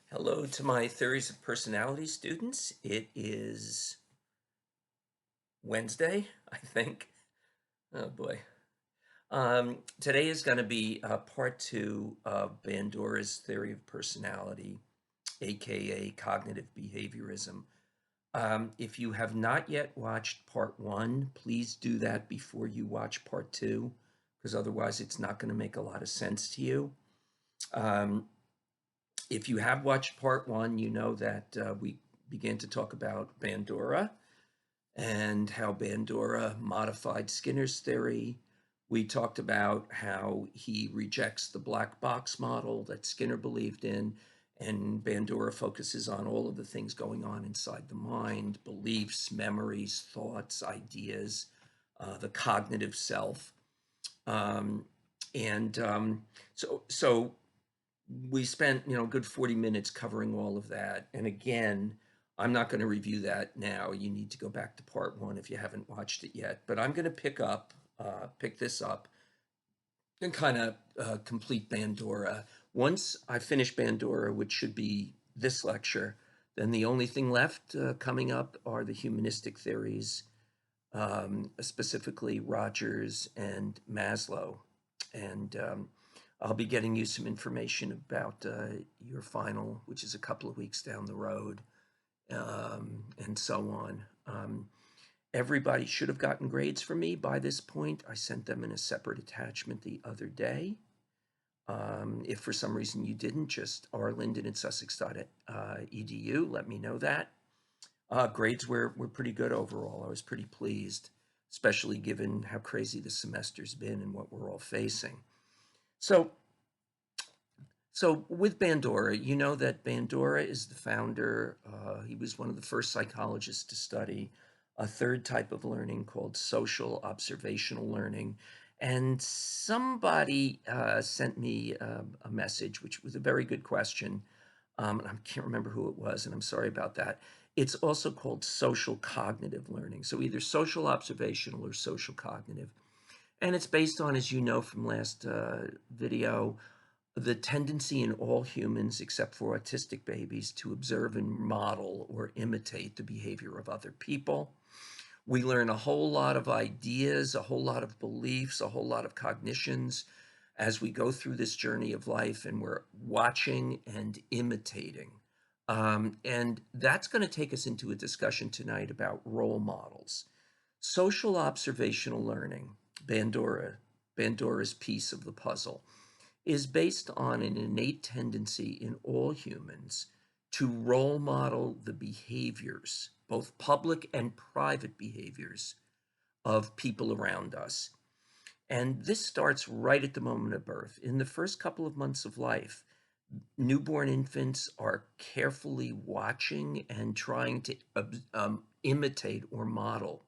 Hello to my Theories of Personality students. It is Wednesday, I think. Oh boy. Today is going to be part two of Bandura's theory of personality, aka cognitive behaviorism. If you have not yet watched part one, please do that before you watch part two, because otherwise it's not going to make a lot of sense to you. Um, if you have watched part one, you know that we began to talk about Bandura and how Bandura modified Skinner's theory. We talked about how he rejects the black box model that Skinner believed in, and Bandura focuses on all of the things going on inside the mind, beliefs, memories, thoughts, ideas, the cognitive self. Um, and so we spent a good 40 minutes covering all of that. And again, I'm not going to review that now. You need to go back to part one if you haven't watched it yet. But I'm going to pick this up and kind of complete Bandura. Once I finish Bandura, which should be this lecture, then the only thing left coming up are the humanistic theories, specifically Rogers and Maslow. And I'll be getting you some information about your final, which is a couple of weeks down the road, and so on. Everybody should have gotten grades from me by this point. I sent them in a separate attachment the other day. If for some reason you didn't, just rlinden@sussex.edu. Let me know that. Grades were pretty good overall. I was pretty pleased, especially given how crazy the semester's been and what we're all facing. So with Bandura, you know that Bandura is the founder. He was one of the first psychologists to study a third type of learning called social observational learning. And somebody sent me a message, which was a very good question. And I can't remember who it was, and I'm sorry about that. It's also called social cognitive learning. So either social observational or social cognitive. And it's based on, as you know from last video, the tendency in all humans, except for autistic babies, to observe and model or imitate the behavior of other people. We learn a whole lot of ideas, a whole lot of beliefs, a whole lot of cognitions as we go through this journey of life, and we're watching and imitating. And that's going to take us into a discussion tonight about role models. Social observational learning, Bandura's piece of the puzzle, is based on an innate tendency in all humans to role model the behaviors, both public and private behaviors, of people around us. And this starts right at the moment of birth. In the first couple of months of life, newborn infants are carefully watching and trying to imitate or model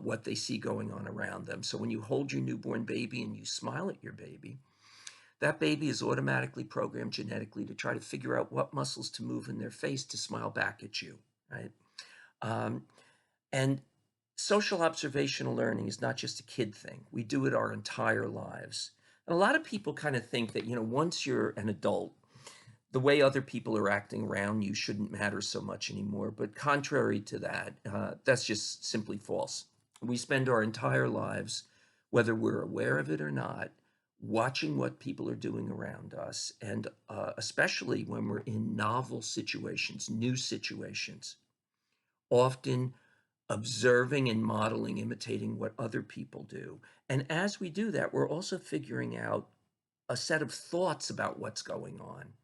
what they see going on around them. So when you hold your newborn baby and you smile at your baby, that baby is automatically programmed genetically to try to figure out what muscles to move in their face to smile back at you, right? Um, and social observational learning is not just a kid thing. We do it our entire lives. And a lot of people kind of think that, once you're an adult, the way other people are acting around you shouldn't matter so much anymore. But contrary to that, that's just simply false. We spend our entire lives, whether we're aware of it or not, watching what people are doing around us, and especially when we're in novel situations, new situations, often observing and modeling, imitating what other people do. And as we do that, we're also figuring out a set of thoughts about what's going on.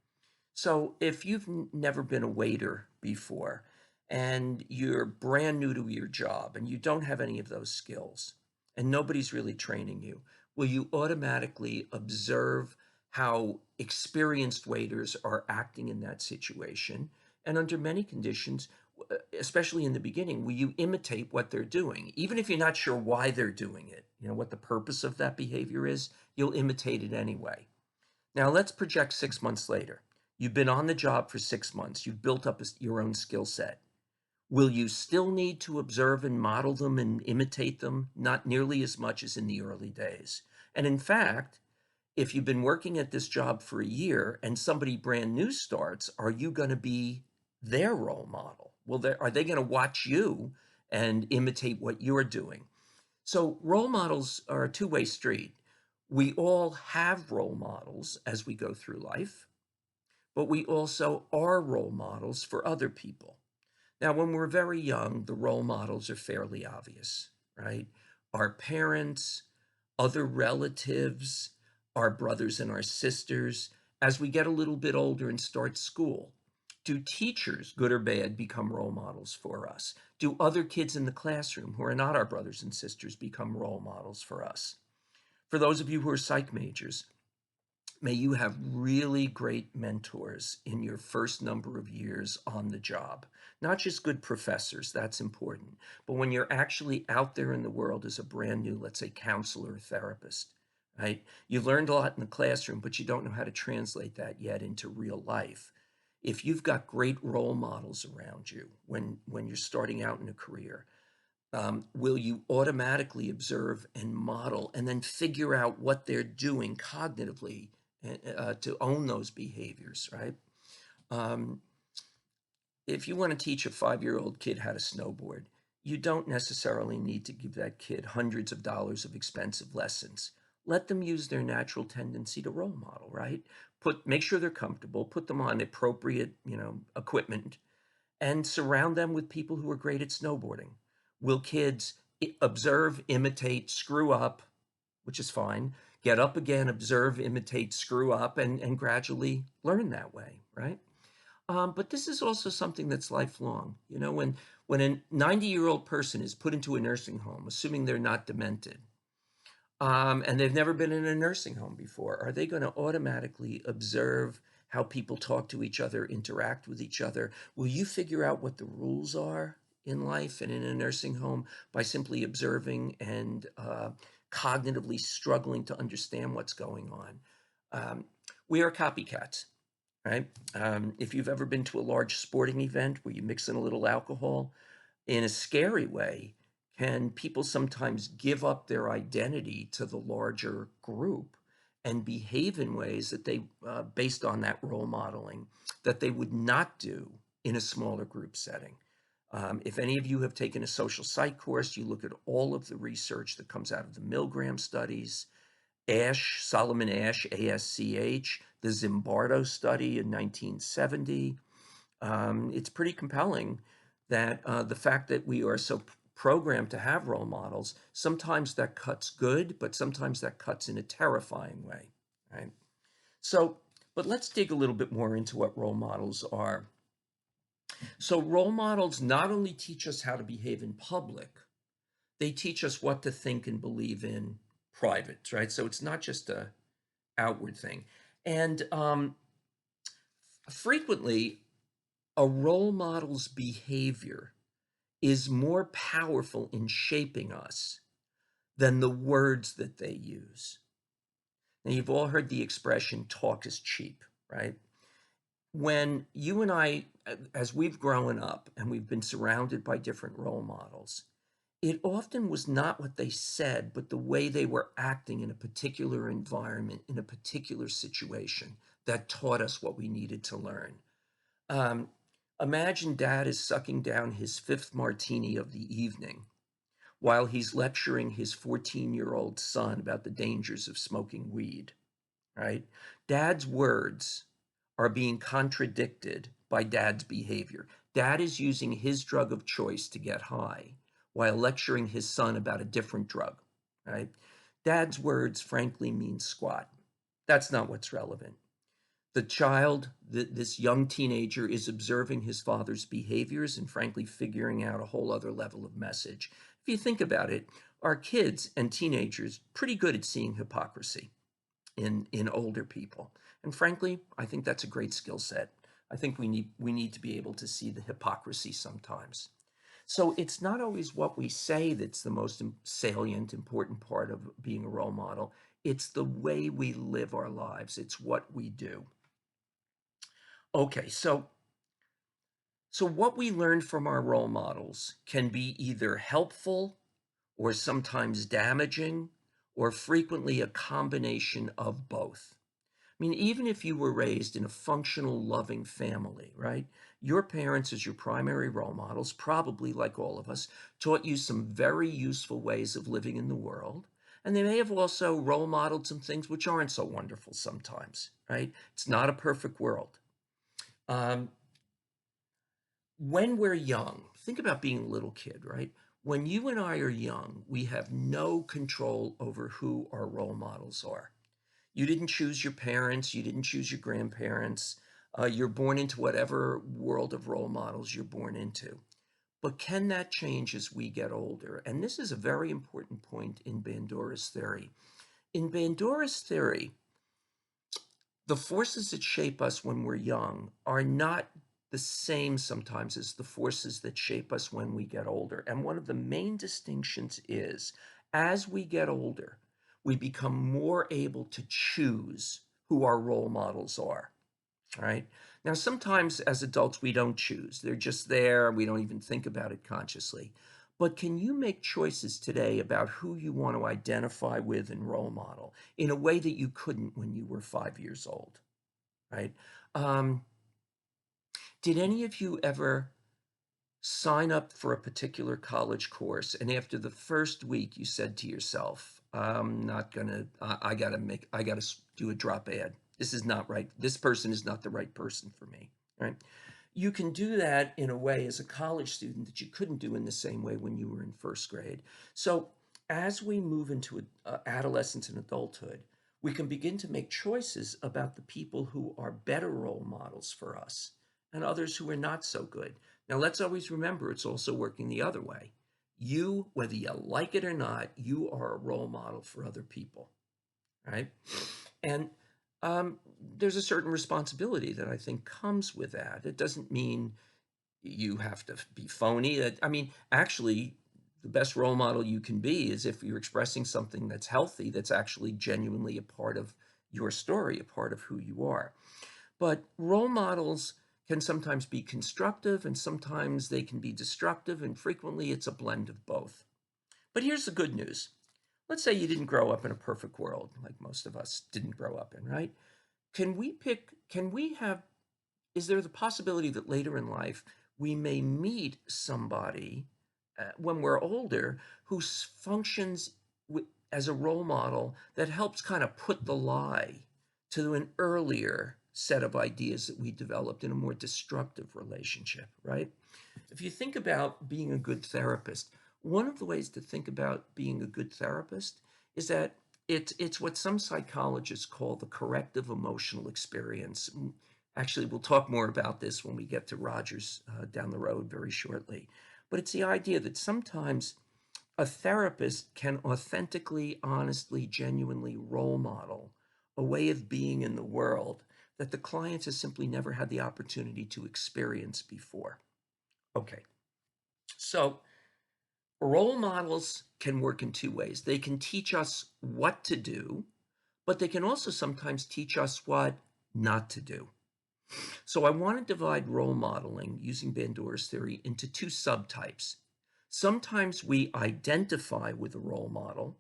So if you've never been a waiter before and you're brand new to your job and you don't have any of those skills and nobody's really training you, will you automatically observe how experienced waiters are acting in that situation? And under many conditions, especially in the beginning, will you imitate what they're doing? Even if you're not sure why they're doing it, what the purpose of that behavior is, you'll imitate it anyway. Now let's project 6 months later. You've been on the job for 6 months. You've built up your own skill set. Will you still need to observe and model them and imitate them? Not nearly as much as in the early days. And in fact, if you've been working at this job for a year and somebody brand new starts, are you going to be their role model? Are they going to watch you and imitate what you're doing? So role models are a two-way street. We all have role models as we go through life, but we also are role models for other people. Now, when we're very young, the role models are fairly obvious, right? Our parents, other relatives, our brothers and our sisters. As we get a little bit older and start school, do teachers, good or bad, become role models for us? Do other kids in the classroom who are not our brothers and sisters become role models for us? For those of you who are psych majors, may you have really great mentors in your first number of years on the job. Not just good professors, that's important, but when you're actually out there in the world as a brand new, let's say, counselor or therapist, right? You learned a lot in the classroom, but you don't know how to translate that yet into real life. If you've got great role models around you when you're starting out in a career, will you automatically observe and model and then figure out what they're doing cognitively to own those behaviors, right? Um, if you want to teach a 5-year-old kid how to snowboard, you don't necessarily need to give that kid hundreds of dollars of expensive lessons. Let them use their natural tendency to role model, right? Make sure they're comfortable, put them on appropriate, equipment, and surround them with people who are great at snowboarding. Will kids observe, imitate, screw up, which is fine, get up again, observe, imitate, screw up, and gradually learn that way, right? But this is also something that's lifelong. When a 90-year-old person is put into a nursing home, assuming they're not demented, and they've never been in a nursing home before, are they going to automatically observe how people talk to each other, interact with each other? Will you figure out what the rules are in life and in a nursing home by simply observing and cognitively struggling to understand what's going on? We are copycats, right? If you've ever been to a large sporting event where you mix in a little alcohol, in a scary way, can people sometimes give up their identity to the larger group and behave in ways that based on that role modeling, that they would not do in a smaller group setting. If any of you have taken a social psych course, you look at all of the research that comes out of the Milgram studies, Solomon Asch, ASCH, the Zimbardo study in 1970. It's pretty compelling that the fact that we are so programmed to have role models, sometimes that cuts good, but sometimes that cuts in a terrifying way, right? So, but let's dig a little bit more into what role models are. So role models not only teach us how to behave in public, they teach us what to think and believe in private, right? So it's not just a outward thing. And frequently, a role model's behavior is more powerful in shaping us than the words that they use. Now, you've all heard the expression, talk is cheap, right? When you and I, as we've grown up and we've been surrounded by different role models, it often was not what they said, but the way they were acting in a particular environment, in a particular situation, that taught us what we needed to learn. Um, Imagine dad is sucking down his fifth martini of the evening while he's lecturing his 14-year-old son about the dangers of smoking weed, right? Dad's words are being contradicted by dad's behavior. Dad is using his drug of choice to get high while lecturing his son about a different drug, right? Dad's words, frankly, mean squat. That's not what's relevant. The child, this young teenager, is observing his father's behaviors and frankly figuring out a whole other level of message. If you think about it, our kids and teenagers pretty good at seeing hypocrisy in older people. And frankly, I think that's a great skill set. I think we need to be able to see the hypocrisy sometimes. So it's not always what we say that's the most salient, important part of being a role model. It's the way we live our lives. It's what we do. Okay, so what we learn from our role models can be either helpful or sometimes damaging or frequently a combination of both. I mean, even if you were raised in a functional, loving family, right? Your parents, as your primary role models, probably, like all of us, taught you some very useful ways of living in the world. And they may have also role modeled some things which aren't so wonderful sometimes, right? It's not a perfect world. Um, when we're young, think about being a little kid, right? When you and I are young, we have no control over who our role models are. You didn't choose your parents, you didn't choose your grandparents. You're born into whatever world of role models you're born into. But can that change as we get older? And this is a very important point in Bandura's theory. In Bandura's theory, the forces that shape us when we're young are not the same sometimes as the forces that shape us when we get older. And one of the main distinctions is as we get older, we become more able to choose who our role models are, right? Now, sometimes as adults, we don't choose. They're just there. We don't even think about it consciously. But can you make choices today about who you want to identify with and role model in a way that you couldn't when you were 5 years old, right? Um, did any of you ever sign up for a particular college course and after the first week you said to yourself, I'm not gonna, I gotta do a drop ad. This is not right. This person is not the right person for me, right? You can do that in a way as a college student that you couldn't do in the same way when you were in first grade. So as we move into adolescence and adulthood, we can begin to make choices about the people who are better role models for us and others who are not so good. Now, let's always remember it's also working the other way. You, whether you like it or not, you are a role model for other people, right? And there's a certain responsibility that I think comes with that. It doesn't mean you have to be phony. I mean, actually, the best role model you can be is if you're expressing something that's healthy, that's actually genuinely a part of your story, a part of who you are. But role models can sometimes be constructive and sometimes they can be destructive, and frequently it's a blend of both. But here's the good news. Let's say you didn't grow up in a perfect world, like most of us didn't grow up in, right? Can we have, is there the possibility that later in life we may meet somebody when we're older who functions as a role model that helps kind of put the lie to an earlier set of ideas that we developed in a more destructive relationship, right? If you think about being a good therapist, one of the ways to think about being a good therapist is that it's what some psychologists call the corrective emotional experience. Actually, we'll talk more about this when we get to Rogers down the road very shortly. But it's the idea that sometimes a therapist can authentically, honestly, genuinely role model a way of being in the world that the client has simply never had the opportunity to experience before. Okay, so role models can work in two ways. They can teach us what to do, but they can also sometimes teach us what not to do. So I want to divide role modeling using Bandura's theory into two subtypes. Sometimes we identify with a role model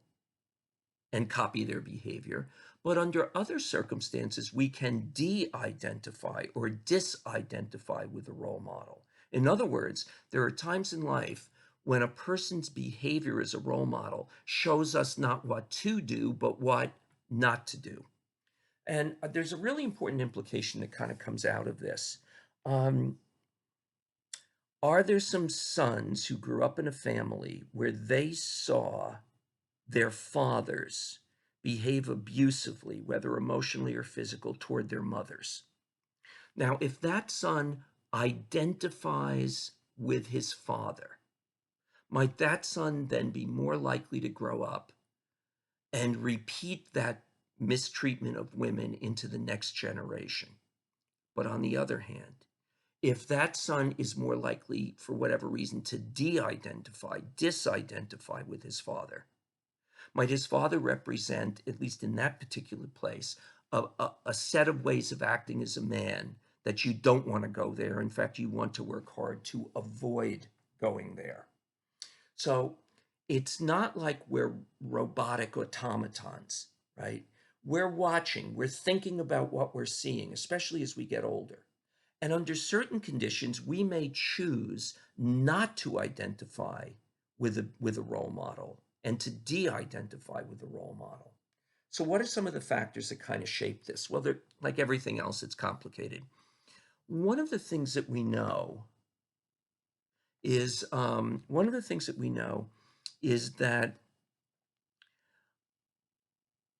and copy their behavior, but under other circumstances, we can de-identify or disidentify with a role model. In other words, there are times in life when a person's behavior as a role model shows us not what to do, but what not to do. And there's a really important implication that kind of comes out of this. Um, are there some sons who grew up in a family where they saw their fathers behave abusively, whether emotionally or physical, toward their mothers? Now, if that son identifies with his father, might that son then be more likely to grow up and repeat that mistreatment of women into the next generation? But on the other hand, if that son is more likely, for whatever reason, to de-identify, disidentify with his father, might his father represent, at least in that particular place, a set of ways of acting as a man that you don't want to go there. In fact, you want to work hard to avoid going there. So It's not like we're robotic automatons, right? We're watching, we're thinking about what we're seeing, especially as we get older. And under certain conditions, we may choose not to identify with a role model and to de-identify with a role model. So what are some of the factors that kind of shape this? Well, they're like everything else, it's complicated. One of the things that we know one of the things that we know is that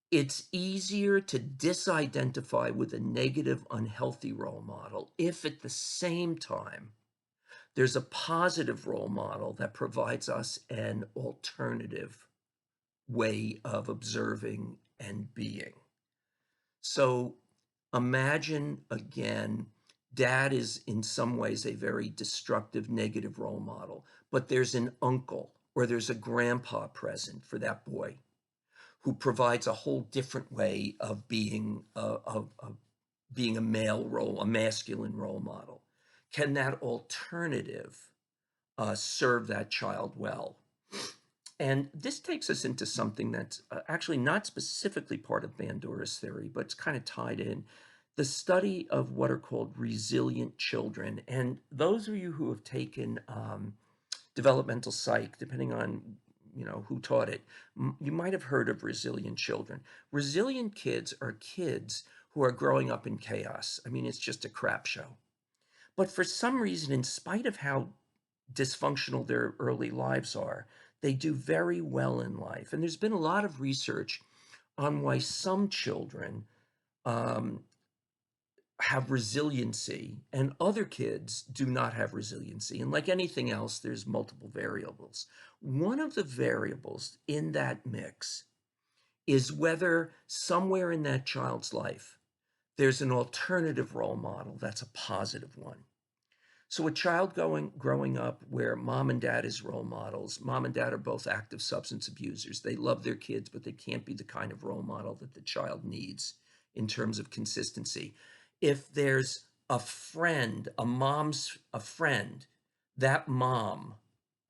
it's easier to disidentify with a negative, unhealthy role model if at the same time there's a positive role model that provides us an alternative way of observing and being. So imagine again, dad is in some ways a very destructive, negative role model, but there's an uncle or there's a grandpa present for that boy who provides a whole different way of being a male role, a masculine role model. Can that alternative serve that child well? And this takes us into something that's actually not specifically part of Bandura's theory, but it's kind of tied in. The study of what are called resilient children. And those of you who have taken developmental psych, depending on who taught it, you might have heard of resilient children. Resilient kids are kids who are growing up in chaos. I mean, it's just a crap show. But for some reason, in spite of how dysfunctional their early lives are, they do very well in life. And there's been a lot of research on why some children um, have resiliency and other kids do not have resiliency. And like anything else, there's multiple variables. One of the variables in that mix is whether somewhere in that child's life there's an alternative role model that's a positive one. So a child growing up where mom and dad is role models, mom and dad are both active substance abusers. They love their kids, but they can't be the kind of role model that the child needs in terms of consistency. If there's a friend, a friend, that mom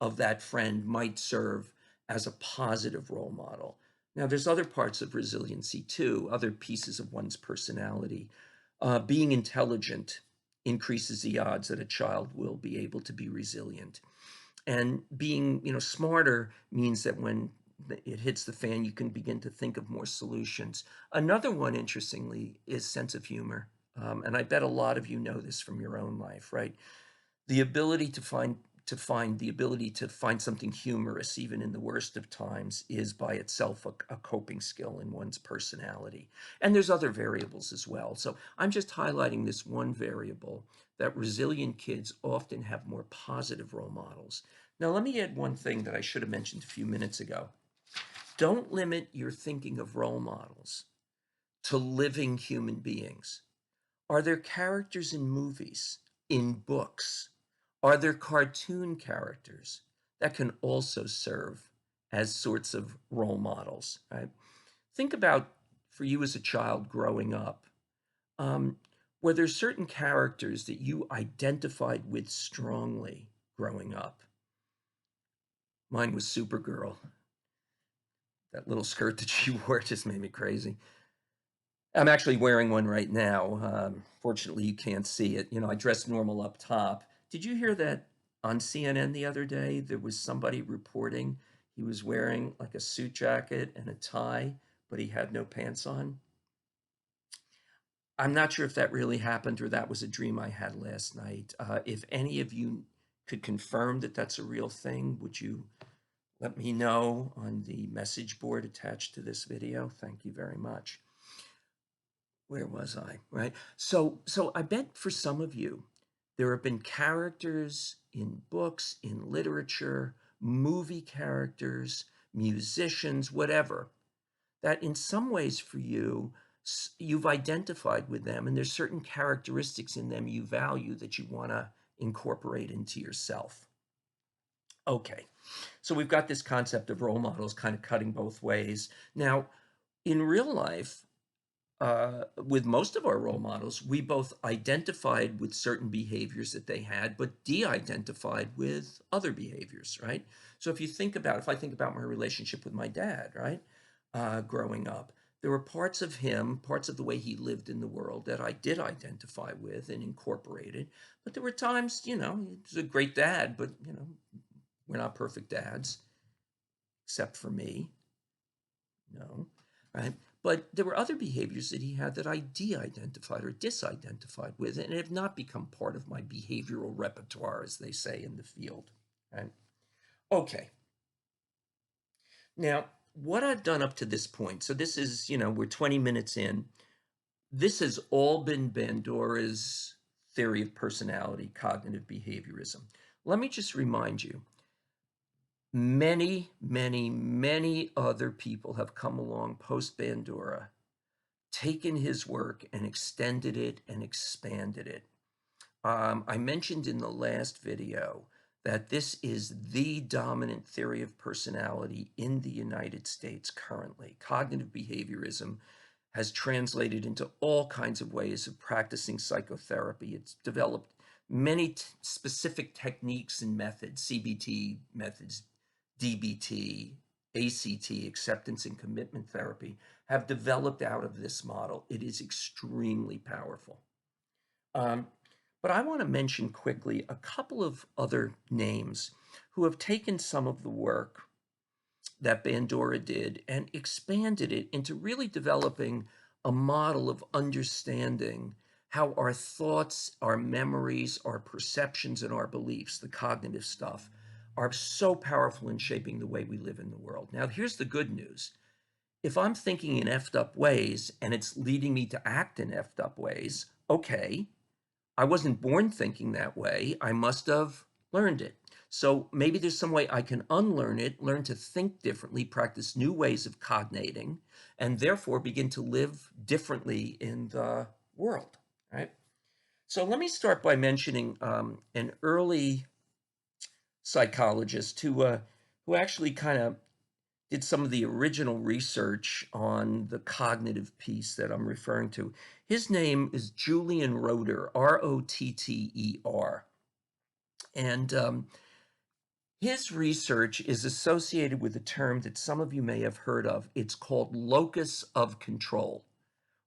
of that friend might serve as a positive role model. Now, there's other parts of resiliency too, other pieces of one's personality. Being intelligent increases the odds that a child will be able to be resilient. And being, smarter means that when it hits the fan, you can begin to think of more solutions. Another one, interestingly, is sense of humor. And I bet a lot of you know this from your own life, right? The ability to find something humorous even in the worst of times is by itself a coping skill in one's personality. And there's other variables as well. So I'm just highlighting this one variable, that resilient kids often have more positive role models. Now let me add one thing that I should have mentioned a few minutes ago. Don't limit your thinking of role models to living human beings. Are there characters in movies, in books? Are there cartoon characters that can also serve as sorts of role models, right? Think about, for you as a child growing up, um, were there certain characters that you identified with strongly growing up? Mine was Supergirl. That little skirt that she wore just made me crazy. I'm actually wearing one right now. Fortunately, you can't see it. I dress normal up top. Did you hear that on CNN the other day? There was somebody reporting he was wearing like a suit jacket and a tie, but he had no pants on. I'm not sure if that really happened or that was a dream I had last night. If any of you could confirm that that's a real thing, would you let me know on the message board attached to this video? Thank you very much. Where was I? Right. So I bet for some of you, there have been characters in books, in literature, movie characters, musicians, whatever, that in some ways for you, you've identified with them, and there's certain characteristics in them you value that you want to incorporate into yourself. Okay, so we've got this concept of role models kind of cutting both ways. Now, in real life, with most of our role models, we both identified with certain behaviors that they had, but de-identified with other behaviors, right? So if I think about my relationship with my dad, right, growing up, there were parts of him, parts of the way he lived in the world that I did identify with and incorporated. But there were times, he was a great dad, but, we're not perfect dads, except for me. No, right? But there were other behaviors that he had that I de-identified or disidentified with, and have not become part of my behavioral repertoire, as they say in the field, right? Okay. Now, what I've done up to this point, so this is, we're 20 minutes in. This has all been Bandura's theory of personality, cognitive behaviorism. Let me just remind you, many, many, many other people have come along post Bandura, taken his work and extended it and expanded it. I mentioned in the last video that this is the dominant theory of personality in the United States currently. Cognitive behaviorism has translated into all kinds of ways of practicing psychotherapy. It's developed many specific techniques and methods, CBT methods, DBT, ACT, acceptance and commitment therapy, have developed out of this model. It is extremely powerful. But I want to mention quickly a couple of other names who have taken some of the work that Bandura did and expanded it into really developing a model of understanding how our thoughts, our memories, our perceptions, and our beliefs, the cognitive stuff, are so powerful in shaping the way we live in the world. Now, here's the good news. If I'm thinking in effed up ways and it's leading me to act in effed up ways, okay, I wasn't born thinking that way. I must have learned it. So maybe there's some way I can unlearn it, learn to think differently, practice new ways of cognating, and therefore begin to live differently in the world, right? So let me start by mentioning an early psychologist who actually kind of did some of the original research on the cognitive piece that I'm referring to. His name is Julian Rotter, Rotter. And his research is associated with a term that some of you may have heard of. It's called locus of control,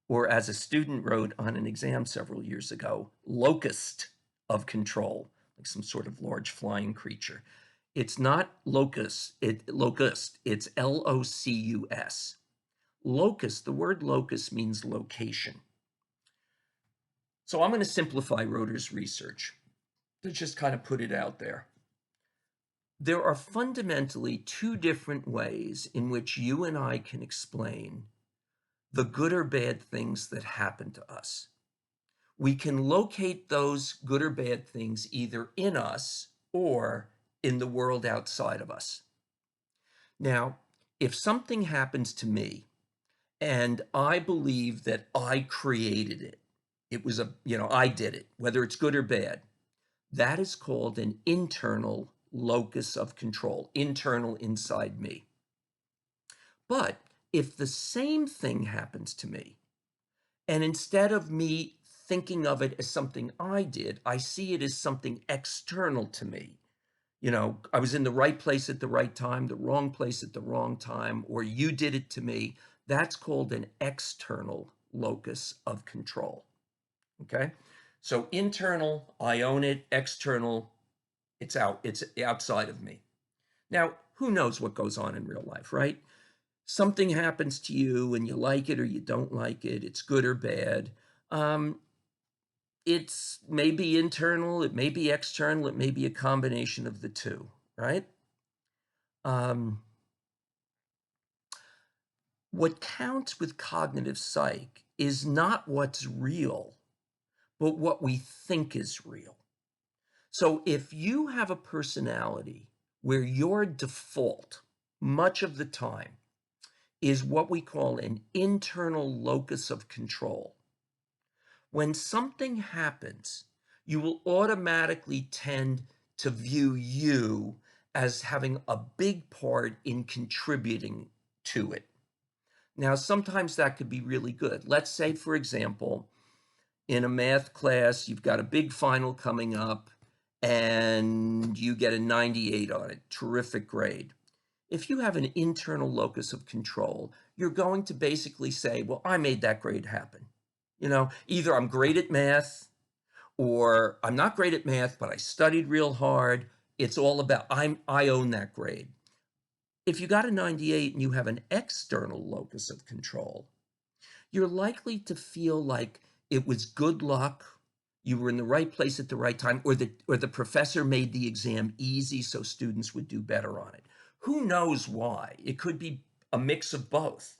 or as a student wrote on an exam several years ago, locust of control, like some sort of large flying creature. It's not locust, it's Locus. Locust, the word locus means location. So I'm going to simplify Rotter's research to just kind of put it out there. There are fundamentally two different ways in which you and I can explain the good or bad things that happen to us. We can locate those good or bad things either in us or in the world outside of us. Now, if something happens to me and I believe that I created it, I did it, whether it's good or bad, that is called an internal locus of control, internal inside me. But if the same thing happens to me, and instead of me thinking of it as something I did, I see it as something external to me. I was in the right place at the right time, the wrong place at the wrong time, or you did it to me. That's called an external locus of control. Okay? So internal, I own it. External, it's outside of me. Now, who knows what goes on in real life, right? Something happens to you and you like it or you don't like it. It's good or bad. It's maybe internal, it may be external, it may be a combination of the two, right? What counts with cognitive psych is not what's real, but what we think is real. So if you have a personality where your default, much of the time, is what we call an internal locus of control, when something happens, you will automatically tend to view you as having a big part in contributing to it. Now, sometimes that could be really good. Let's say, for example, in a math class, you've got a big final coming up and you get a 98 on it. Terrific grade. If you have an internal locus of control, you're going to basically say, well, I made that grade happen. Either I'm great at math or I'm not great at math, but I studied real hard. It's all about I own that grade. If you got a 98 and you have an external locus of control, you're likely to feel like it was good luck, you were in the right place at the right time, or the professor made the exam easy so students would do better on it. Who knows why? It could be a mix of both.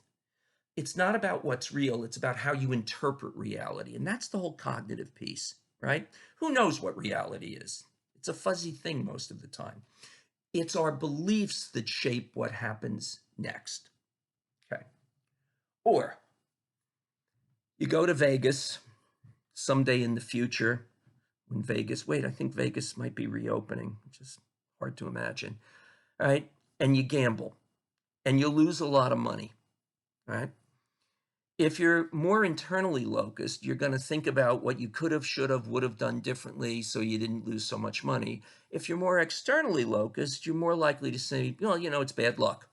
It's not about what's real, it's about how you interpret reality. And that's the whole cognitive piece, right? Who knows what reality is? It's a fuzzy thing most of the time. It's our beliefs that shape what happens next. Okay. Or you go to Vegas someday in the future when I think Vegas might be reopening, which is hard to imagine, right? And you gamble and you lose a lot of money, right? If you're more internally locused, you're going to think about what you could have, should have, would have done differently so you didn't lose so much money. If you're more externally locused, you're more likely to say, well, it's bad luck,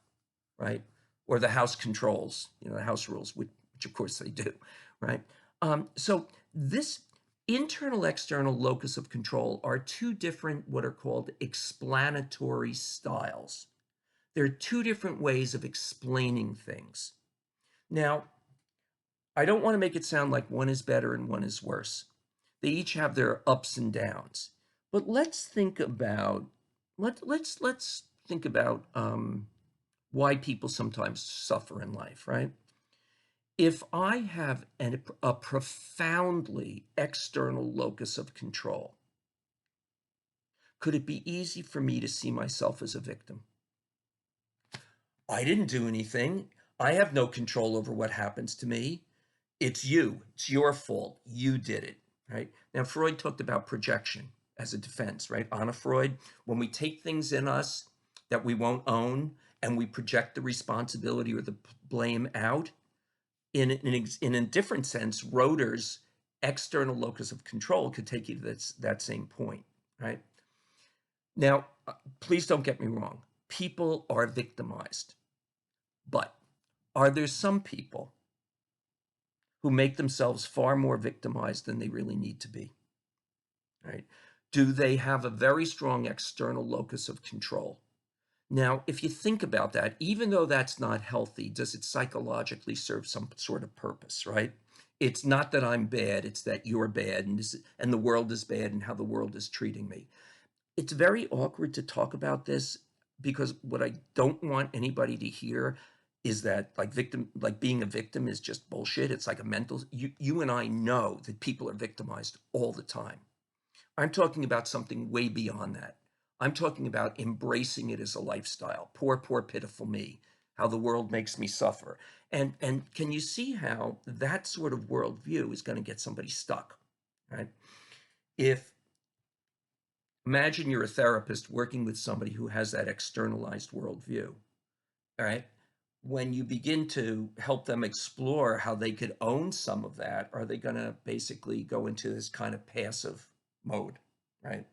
right? Or the house controls, the house rules, which of course they do, right? So this internal external locus of control are two different what are called explanatory styles. There are two different ways of explaining things. Now, I don't want to make it sound like one is better and one is worse. They each have their ups and downs. But let's think about let's think about why people sometimes suffer in life, right? If I have a profoundly external locus of control, could it be easy for me to see myself as a victim? I didn't do anything. I have no control over what happens to me. It's you. It's your fault. You did it, right? Now, Freud talked about projection as a defense, right? Anna Freud, when we take things in us that we won't own and we project the responsibility or the blame out, in a different sense, Roeder's external locus of control could take you to that same point, right? Now, please don't get me wrong. People are victimized, but are there some people who make themselves far more victimized than they really need to be, right? Do they have a very strong external locus of control? Now, if you think about that, even though that's not healthy, does it psychologically serve some sort of purpose, right? It's not that I'm bad, it's that you're bad and the world is bad and how the world is treating me. It's very awkward to talk about this because what I don't want anybody to hear is that like being a victim is just bullshit. It's like a mental, you and I know that people are victimized all the time. I'm talking about something way beyond that. I'm talking about embracing it as a lifestyle. Poor, poor, pitiful me, how the world makes me suffer. And can you see how that sort of worldview is going to get somebody stuck, right? If Imagine you're a therapist working with somebody who has that externalized worldview, all right? When you begin to help them explore how they could own some of that, are they going to basically go into this kind of passive mode, right?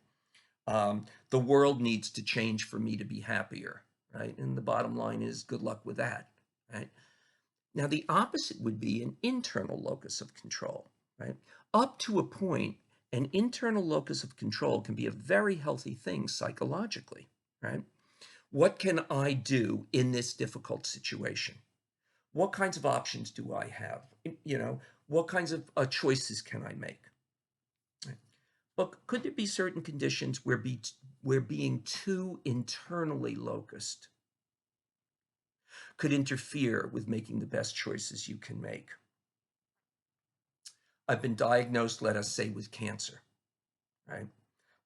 The world needs to change for me to be happier, right? And the bottom line is good luck with that, right? Now, the opposite would be an internal locus of control, right? Up to a point, an internal locus of control can be a very healthy thing psychologically, right? What can I do in this difficult situation? What kinds of options do I have? What kinds of choices can I make? Right? But could there be certain conditions where being too internally locused could interfere with making the best choices you can make? I've been diagnosed, let us say, with cancer, right?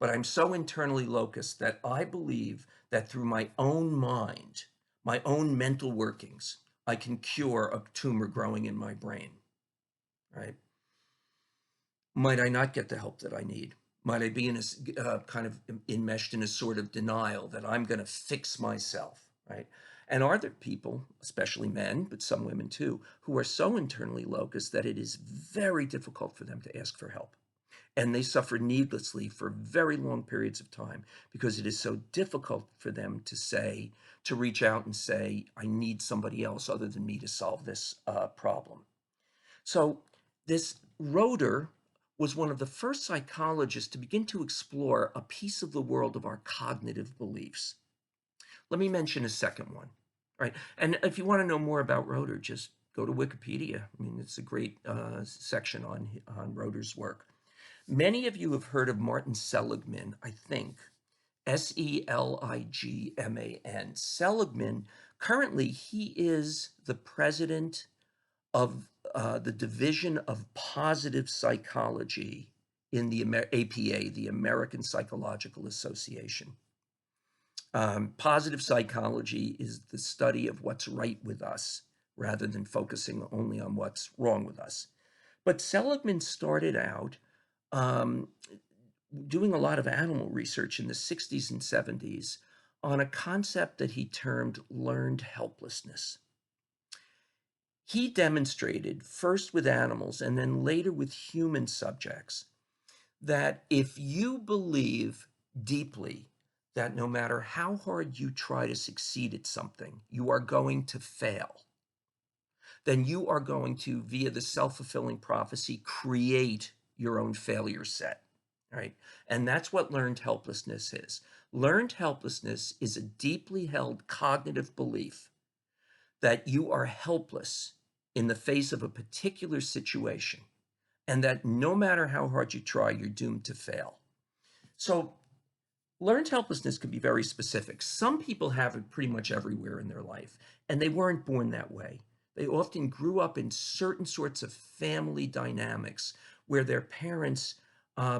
But I'm so internally locused that I believe that through my own mind, my own mental workings, I can cure a tumor growing in my brain, right? Might I not get the help that I need? Might I be in a kind of enmeshed in a sort of denial that I'm going to fix myself, right? And are there people, especially men, but some women too, who are so internally locust that it is very difficult for them to ask for help? And they suffer needlessly for very long periods of time because it is so difficult for them to say, to reach out and say, I need somebody else other than me to solve this problem. So this Roeder was one of the first psychologists to begin to explore a piece of the world of our cognitive beliefs. Let me mention a second one, right? And if you want to know more about Roeder, just go to Wikipedia. I mean, it's a great section on Roeder's work. Many of you have heard of Martin Seligman, I think. Seligman. Seligman, currently, he is the president of the Division of Positive Psychology in the APA, the American Psychological Association. Positive psychology is the study of what's right with us rather than focusing only on what's wrong with us. But Seligman started out um, doing a lot of animal research in the 60s and 70s on a concept that he termed learned helplessness. He demonstrated, first with animals and then later with human subjects, that if you believe deeply that no matter how hard you try to succeed at something, you are going to fail, then you are going to, via the self-fulfilling prophecy, create your own failure set, right? And that's what learned helplessness is. Learned helplessness is a deeply held cognitive belief that you are helpless in the face of a particular situation, and that no matter how hard you try, you're doomed to fail. So learned helplessness can be very specific. Some people have it pretty much everywhere in their life, and they weren't born that way. They often grew up in certain sorts of family dynamics where their parents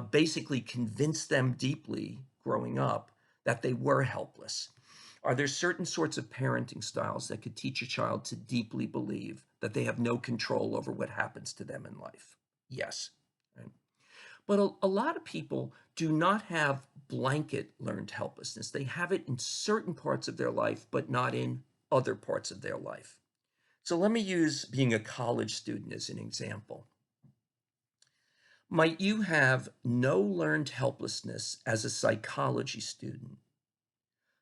basically convinced them deeply growing up that they were helpless. Are there certain sorts of parenting styles that could teach a child to deeply believe that they have no control over what happens to them in life? Yes. Right? But a lot of people do not have blanket learned helplessness. They have it in certain parts of their life, but not in other parts of their life. So let me use being a college student as an example. Might you have no learned helplessness as a psychology student,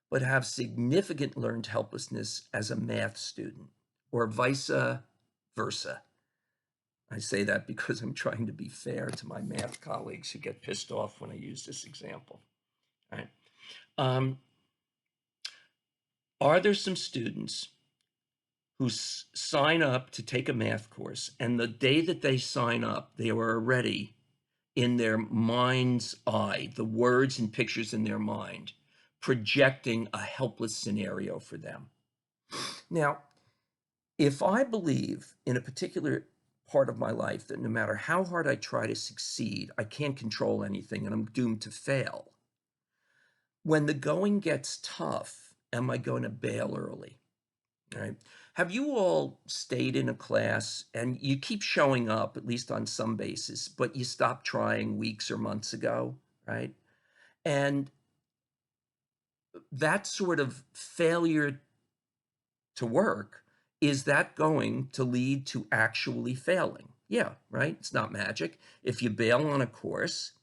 but have significant learned helplessness as a math student, or vice versa? I say that because I'm trying to be fair to my math colleagues who get pissed off when I use this example. All right. Um, are there some students who sign up to take a math course, and the day that they sign up, they are already in their mind's eye, the words and pictures in their mind, projecting a helpless scenario for them? Now, if I believe in a particular part of my life that no matter how hard I try to succeed, I can't control anything and I'm doomed to fail, when the going gets tough, am I going to bail early? Right? Have you all stayed in a class and you keep showing up, at least on some basis, but you stopped trying weeks or months ago, right? And that sort of failure to work, is that going to lead to actually failing? Yeah, right? It's not magic. If you bail on a course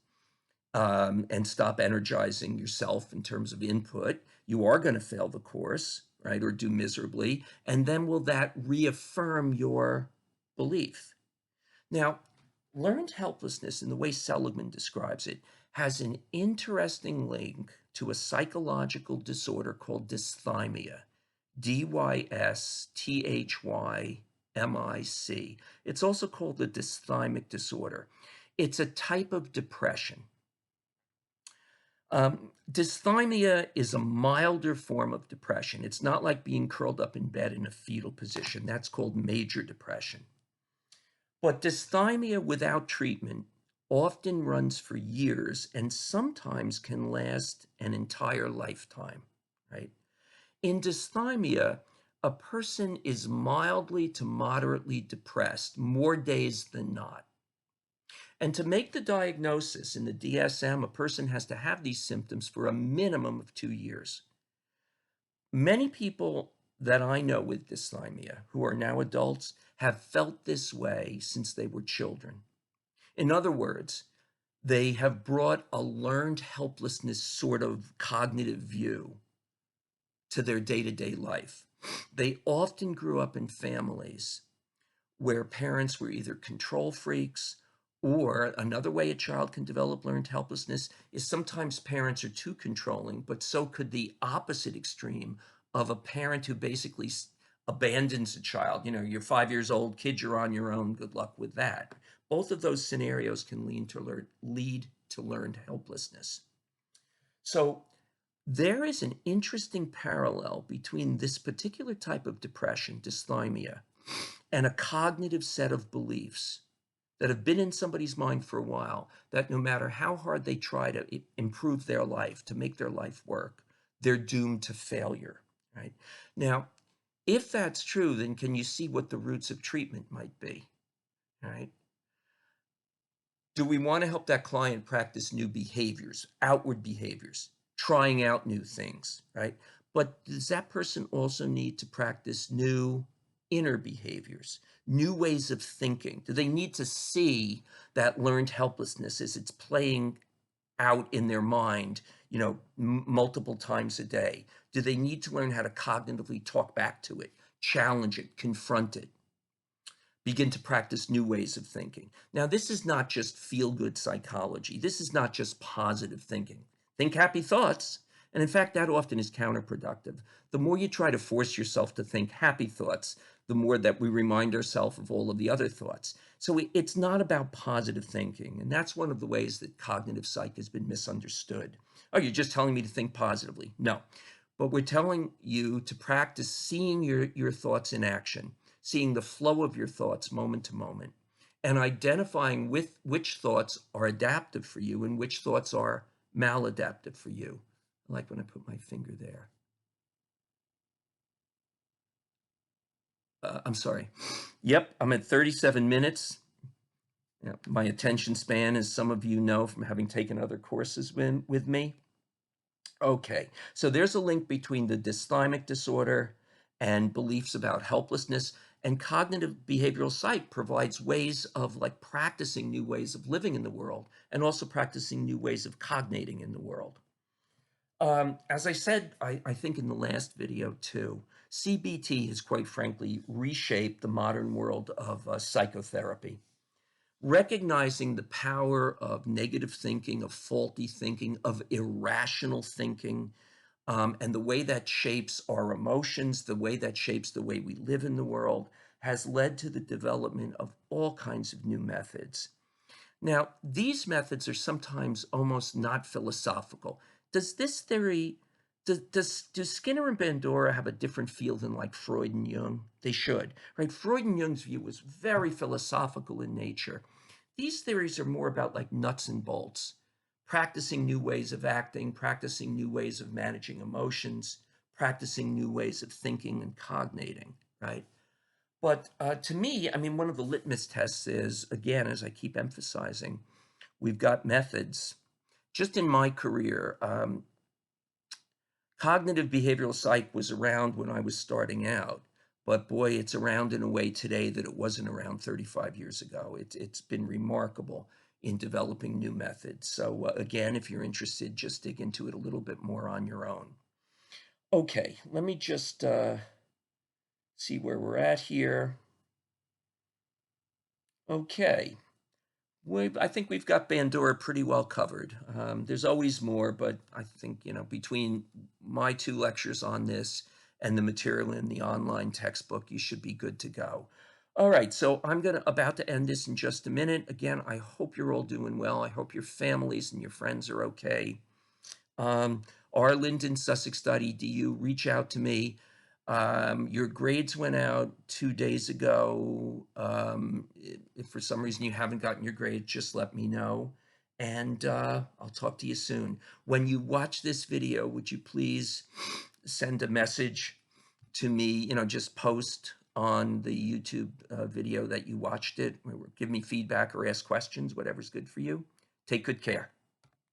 and stop energizing yourself in terms of input, you are going to fail the course, right? Or do miserably. And then will that reaffirm your belief? Now, learned helplessness, in the way Seligman describes it, has an interesting link to a psychological disorder called dysthymia. Dysthymic. It's also called the dysthymic disorder. It's a type of depression. Dysthymia is a milder form of depression. It's not like being curled up in bed in a fetal position. That's called major depression. But dysthymia without treatment often runs for years and sometimes can last an entire lifetime, right? In dysthymia, a person is mildly to moderately depressed more days than not. And to make the diagnosis in the DSM, a person has to have these symptoms for a minimum of 2 years. Many people that I know with dysthymia, who are now adults, have felt this way since they were children. In other words, they have brought a learned helplessness sort of cognitive view to their day-to-day life. They often grew up in families where parents were either control freaks, or another way a child can develop learned helplessness is sometimes parents are too controlling, but so could the opposite extreme of a parent who basically abandons a child. You know, you're 5 years old, kid, you're on your own, good luck with that. Both of those scenarios can lead to learned helplessness. So there is an interesting parallel between this particular type of depression, dysthymia, and a cognitive set of beliefs that have been in somebody's mind for a while, that no matter how hard they try to improve their life, to make their life work, they're doomed to failure, right? Now, if that's true, then can you see what the roots of treatment might be, right? Do we want to help that client practice new behaviors, outward behaviors, trying out new things, right? But does that person also need to practice new inner behaviors, new ways of thinking? Do they need to see that learned helplessness as it's playing out in their mind, you know, multiple times a day? Do they need to learn how to cognitively talk back to it, challenge it, confront it? Begin to practice new ways of thinking. Now, this is not just feel-good psychology. This is not just positive thinking. Think happy thoughts. And in fact, that often is counterproductive. The more you try to force yourself to think happy thoughts, the more that we remind ourselves of all of the other thoughts. So it's not about positive thinking. And that's one of the ways that cognitive psych has been misunderstood. Oh, you're just telling me to think positively. No, but we're telling you to practice seeing your thoughts in action, seeing the flow of your thoughts moment to moment, and identifying with which thoughts are adaptive for you and which thoughts are maladaptive for you. I like when I put my finger there. I'm sorry. Yep, I'm at 37 minutes. You know, my attention span, as some of you know from having taken other courses with me. Okay, so there's a link between the dysthymic disorder and beliefs about helplessness, and cognitive behavioral psych provides ways of like practicing new ways of living in the world and also practicing new ways of cognating in the world. As I said, I think in the last video too, CBT has quite frankly reshaped the modern world of psychotherapy. Recognizing the power of negative thinking, of faulty thinking, of irrational thinking, and the way that shapes our emotions, the way that shapes the way we live in the world, has led to the development of all kinds of new methods. Now, these methods are sometimes almost not philosophical. Does this theory, do Skinner and Bandura have a different feel than like Freud and Jung? They should, right? Freud and Jung's view was very philosophical in nature. These theories are more about like nuts and bolts, practicing new ways of acting, practicing new ways of managing emotions, practicing new ways of thinking and cognating, right? But to me, I mean, one of the litmus tests is, again, as I keep emphasizing, we've got methods. Just in my career, cognitive behavioral psych was around when I was starting out, but boy, it's around in a way today that it wasn't around 35 years ago. It's been remarkable in developing new methods. So again, if you're interested, just dig into it a little bit more on your own. Okay, let me just see where we're at here. Okay. I think we've got Bandura pretty well covered. There's always more, but I think, you know, between my 2 lectures on this and the material in the online textbook, you should be good to go. All right, so I'm about to end this in just a minute. Again, I hope you're all doing well. I hope your families and your friends are okay. Arland in Sussex Edu, reach out to me. Your grades went out 2 days ago. If for some reason you haven't gotten your grade, just let me know. And I'll talk to you soon. When you watch this video, would you please send a message to me, you know, just post on the YouTube video that you watched it, or give me feedback or ask questions, whatever's good for you. Take good care.